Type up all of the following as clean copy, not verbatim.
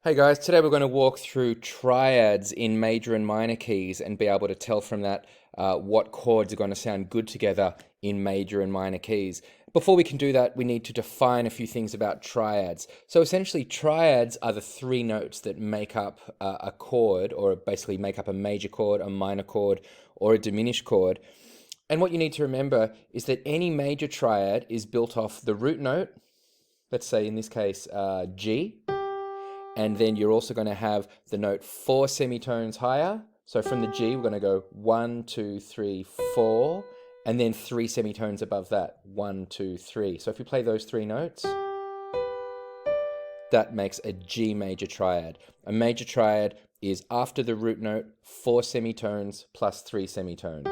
Hey guys, today we're going to walk through triads in major and minor keys and be able to tell from that what chords are going to sound good together in major and minor keys. Before we can do that, we need to define a few things about triads. So essentially, triads are the three notes that make up a chord, or basically make up a major chord, a minor chord, or a diminished chord. And what you need to remember is that any major triad is built off the root note, let's say in this case G, and then you're also going to have the note 4 semitones higher. So from the G, we're going to go 1, 2, 3, 4, and then 3 semitones above that, 1, 2, 3. So if you play those three notes, that makes a G major triad. A major triad is after the root note, 4 semitones plus 3 semitones.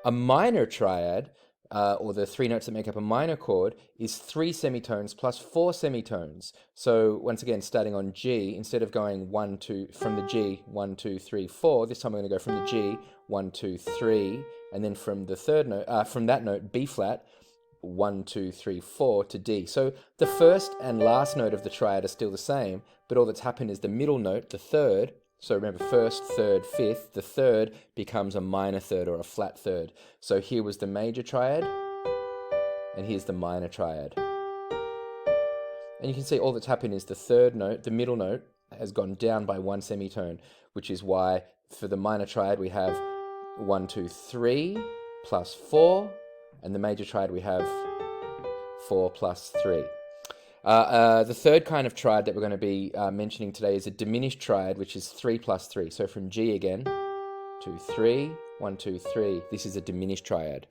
A minor triad, or the three notes that make up a minor chord, is 3 semitones plus 4 semitones. So once again, starting on G, instead of going 1, 2, from the G, 1, 2, 3, 4, this time I'm going to go from the G, 1, 2, 3, and then from the third note, from that note, B flat, 1, 2, 3, 4 to D. So the first and last note of the triad are still the same, but all that's happened is the middle note, the third, so remember first, third, fifth, the third becomes a minor third or a flat third. So here was the major triad, and here's the minor triad. And you can see all that's happened is the third note, the middle note, has gone down by 1 semitone, which is why for the minor triad we have 1, 2, 3 plus 4, and the major triad we have 4 plus 3. The third kind of triad that we're going to be mentioning today is a diminished triad, which is 3 plus 3. So from G again, 2, 3, 1, 2, 3. This is a diminished triad.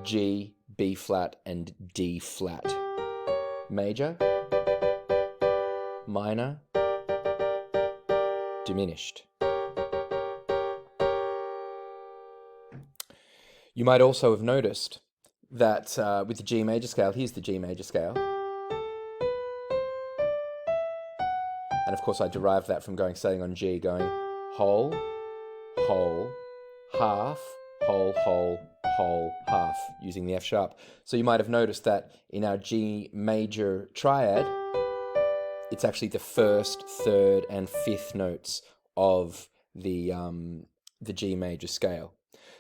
G, B flat, and D flat. Major, minor, diminished. You might also have noticed that with the G major scale, here's the G major scale. And of course I derived that from starting on G, going whole, whole, half, whole, whole, whole, half, using the F sharp. So you might have noticed that in our G major triad, it's actually the first, third, and fifth notes of the G major scale.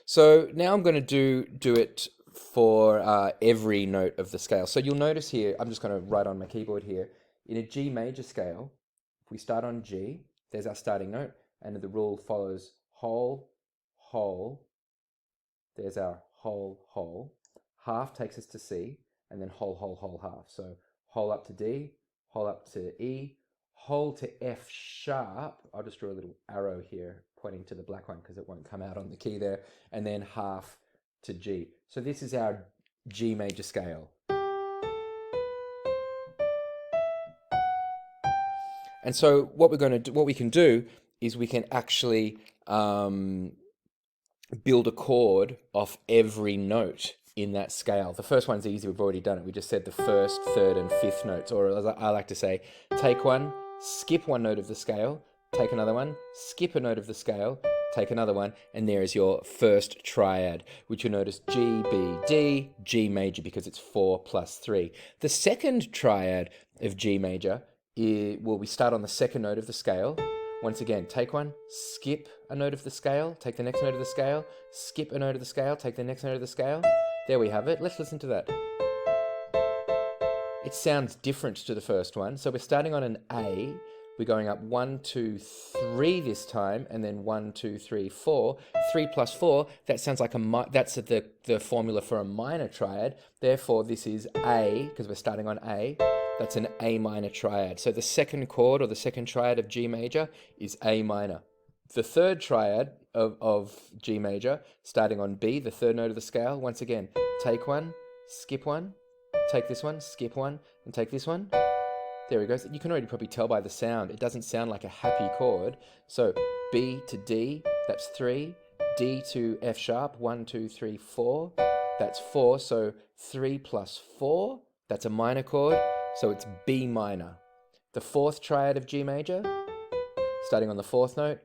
So now I'm going to do it for every note of the scale. So you'll notice here, I'm just going to write on my keyboard here, in a G major scale, if we start on G, there's our starting note, and the rule follows whole, whole, there's our whole, whole, half takes us to C, and then whole, whole, whole, half. So whole up to D, whole up to E, whole to F sharp, I'll just draw a little arrow here pointing to the black one because it won't come out on the key there, and then half to G. So this is our G major scale. And so what we can do is we can actually build a chord off every note in that scale. The first one's easy, we've already done it. We just said the first, third, and fifth notes, or as I like to say, take one, skip one note of the scale, take another one, skip a note of the scale, take another one, and there is your first triad, which you'll notice G, B, D, G major, because it's 4 plus 3. The second triad of G major we start on the second note of the scale. Once again, take one, skip a note of the scale, take the next note of the scale, skip a note of the scale, take the next note of the scale. There we have it. Let's listen to that. It sounds different to the first one. So we're starting on an A. We're going up 1, 2, 3 this time, and then 1, 2, 3, 4. 3 plus 4, that sounds like that's the formula for a minor triad. Therefore, this is A, because we're starting on A. That's an A minor triad. So the second chord, or the second triad of G major, is A minor. The third triad of G major, starting on B, the third note of the scale, once again, take one, skip one, take this one, skip one, and take this one. There we go. You can already probably tell by the sound. It doesn't sound like a happy chord. So B to D, that's 3. D to F sharp, 1, 2, 3, 4. That's 4. So 3 plus 4, that's a minor chord. So it's B minor. The fourth triad of G major, starting on the fourth note,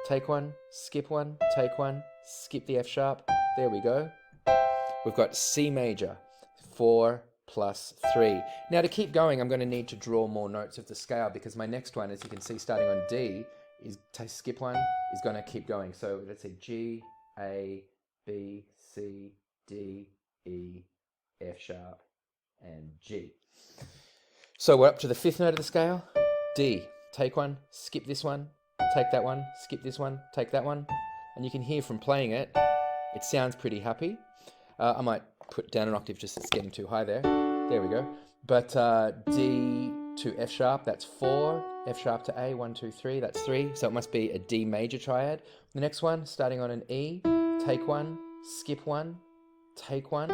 take one, skip one, take one, skip the F sharp. There we go. We've got C major, 4, plus 3. Now to keep going, I'm going to need to draw more notes of the scale because my next one, as you can see, starting on D, is to skip one, is going to keep going. So let's say G, A, B, C, D, E, F sharp, and G. So we're up to the 5th note of the scale, D. Take one, skip this one, take that one, skip this one, take that one. And you can hear from playing it, it sounds pretty happy. I might put down an octave just it's getting too high there. There we go. But D to F sharp, that's 4. F sharp to A, 1, 2, 3, that's 3. So it must be a D major triad. The next one, starting on an E, take one, skip one, take one,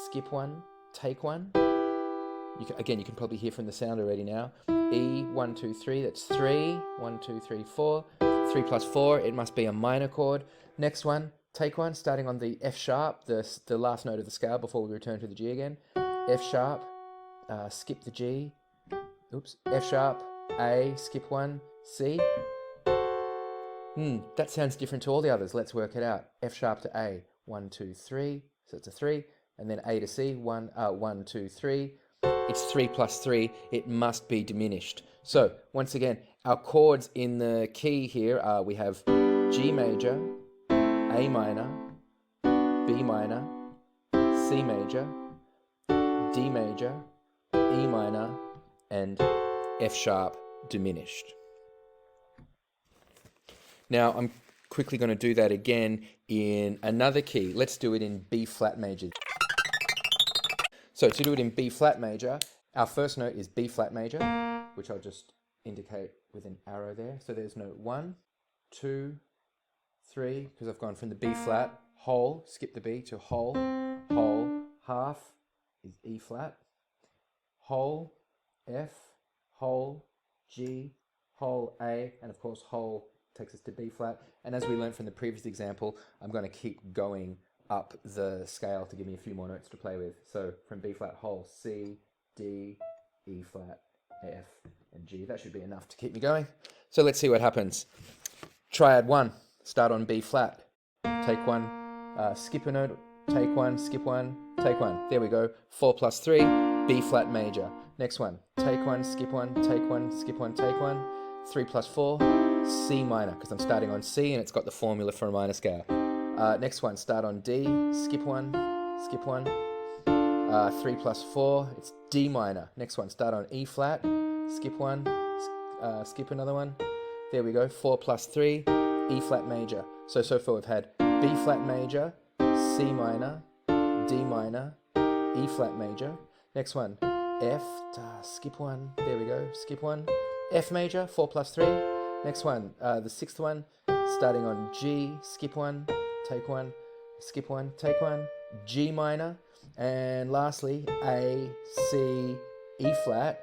skip one, take one. Again, you can probably hear from the sound already now. E, 1, 2, 3, that's 3. 1, 2, 3, 4. 3 plus 4, it must be a minor chord. Next one, take one, starting on the F sharp, the last note of the scale before we return to the G again. F sharp, skip the G. Oops. F sharp, A, skip one, C. That sounds different to all the others. Let's work it out. F sharp to A, 1, 2, 3. So it's a 3. And then A to C, 1, 2, 3. It's 3 plus 3. It must be diminished. So once again, our chords in the key here are, we have G major, A minor, B minor, C major, D major, E minor, and F sharp diminished. Now I'm quickly going to do that again in another key. Let's do it in B flat major. So to do it in B flat major, our first note is B flat major, which I'll just indicate with an arrow there. So there's note 1, 2, 3, because I've gone from the B flat, whole, skip the B to whole, half is E flat, whole, F, whole, G, whole A, and of course whole takes us to B flat. And as we learned from the previous example, I'm going to keep going up the scale to give me a few more notes to play with. So from B flat, whole, C, D, E flat, F, and G. That should be enough to keep me going. So let's see what happens. Triad 1, start on B flat, take one, skip a note, take one, skip one, take one. There we go. 4 plus 3, B flat major. Next one, take one, skip one, take one, skip one, take one. 3 plus 4, C minor, because I'm starting on C and it's got the formula for a minor scale. Next one, start on D, skip one, skip one. 3 plus 4, it's D minor. Next one, start on E flat, skip one, skip another one. There we go, 4 plus 3, E flat major. So far we've had B flat major, C minor, D minor, E flat major. Next one, F, skip one, there we go, skip one. F major, 4 plus 3. Next one, the 6th one, starting on G, skip one, take one, skip one, take one, G minor, and lastly, A, C, E flat,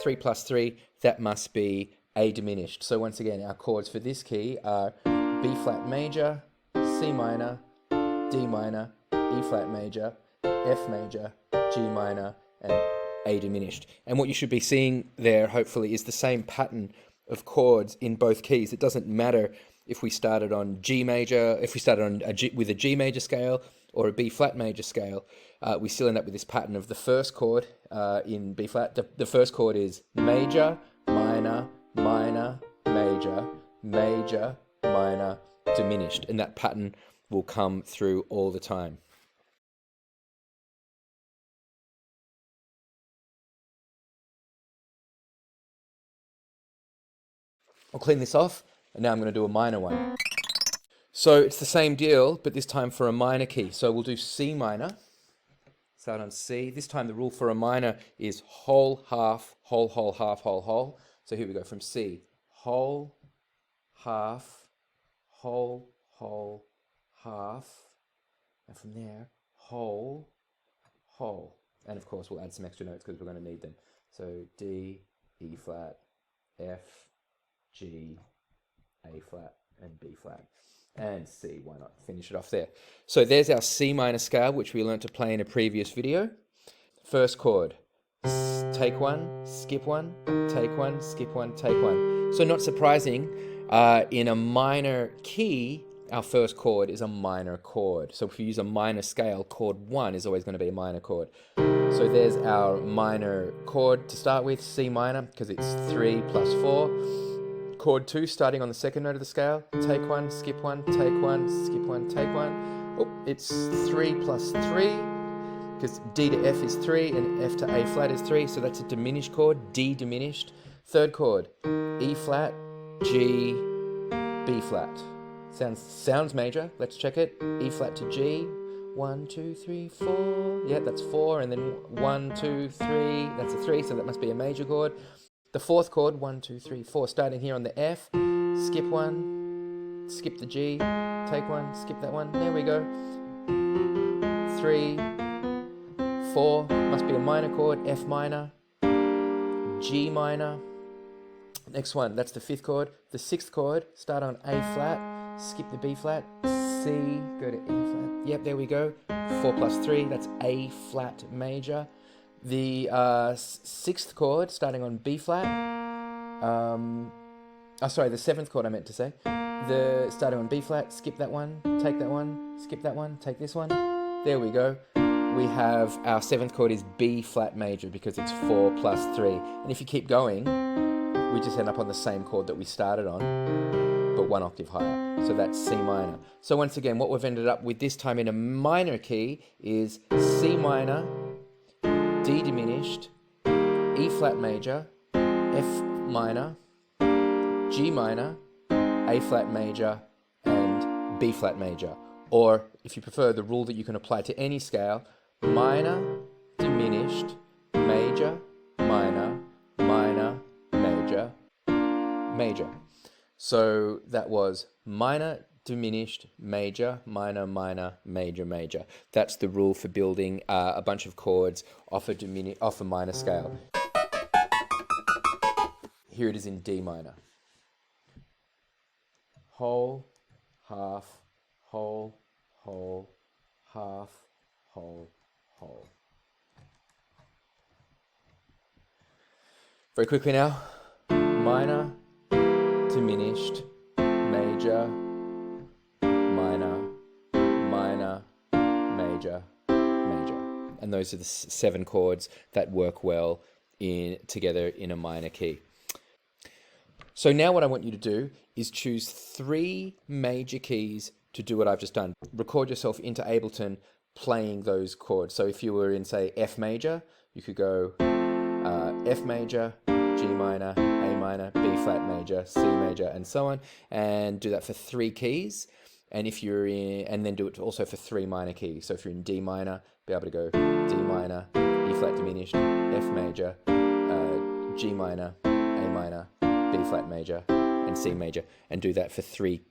3 plus 3, that must be A diminished. So once again, our chords for this key are B flat major, C minor, D minor, E flat major, F major, G minor, and A diminished. And what you should be seeing there, hopefully, is the same pattern of chords in both keys. It doesn't matter if we started on G major, if we started on with a G major scale or a B flat major scale, we still end up with this pattern of the first chord in B flat. The first chord is major, minor, minor, major, major, minor, diminished. And that pattern will come through all the time. I'll clean this off, and now I'm going to do a minor one. So it's the same deal, but this time for a minor key. So we'll do C minor, start on C. This time the rule for a minor is whole, half, whole, whole, half, whole, whole. So here we go from C, whole, half, whole, whole, half, and from there, whole, whole. And of course we'll add some extra notes because we're going to need them. So D, E flat, F, G, A flat, and B flat, and C. Why not finish it off there? So there's our C minor scale, which we learned to play in a previous video. First chord, take one, skip one, take one, skip one, take one. So not surprising, in a minor key, our first chord is a minor chord. So if we use a minor scale, chord 1 is always going to be a minor chord. So there's our minor chord to start with, C minor, because it's 3 plus 4. Chord 2 starting on the second note of the scale. Take 1, skip 1, take 1, skip 1, take 1. Oh, it's 3 plus 3, because D to F is 3 and F to A flat is 3, so that's a diminished chord, D diminished. Third chord, E flat, G, B flat. Sounds major. Let's check it. E flat to G. 1, 2, 3, 4. Yeah, that's 4. And then 1, 2, 3. That's a 3, so that must be a major chord. The fourth chord, 1, 2, 3, 4. Starting here on the F. Skip 1. Skip the G. Take 1. Skip that 1. There we go. 3, 4. Must be a minor chord. F minor. G minor. Next one, that's the fifth chord. The sixth chord, start on A flat. Skip the B flat, C, go to E flat. Yep, there we go. 4 plus 3, that's A flat major. The sixth chord, starting on B flat. The seventh chord I meant to say. Starting on B flat, skip that one, take that one, skip that one, take this one. There we go. We have our seventh chord is B flat major because it's 4 plus 3. And if you keep going, we just end up on the same chord that we started on, but 1 octave higher. So that's C minor. So once again, what we've ended up with this time in a minor key is C minor, D diminished, E flat major, F minor, G minor, A flat major, and B flat major. Or if you prefer, the rule that you can apply to any scale, minor, diminished, major, minor, minor, major, major. So that was minor, diminished, major, minor, minor, major, major. That's the rule for building a bunch of chords off a minor scale. Here it is in D minor. Whole, half, whole, whole, half, whole, whole. Very quickly now. Minor, diminished, major, minor, minor, major, major. And those are the 7 chords that work well together in a minor key. So now what I want you to do is choose 3 major keys to do what I've just done. Record yourself into Ableton playing those chords. So if you were in, say, F major, you could go F major, G minor, A minor, B flat major, C major, and so on, and do that for 3 keys. And if you're in, and then do it also for 3 minor keys. So if you're in D minor, be able to go D minor, E flat diminished, F major, G minor, A minor, B flat major, and C major, and do that for three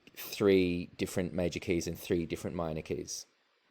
different major keys and 3 different minor keys.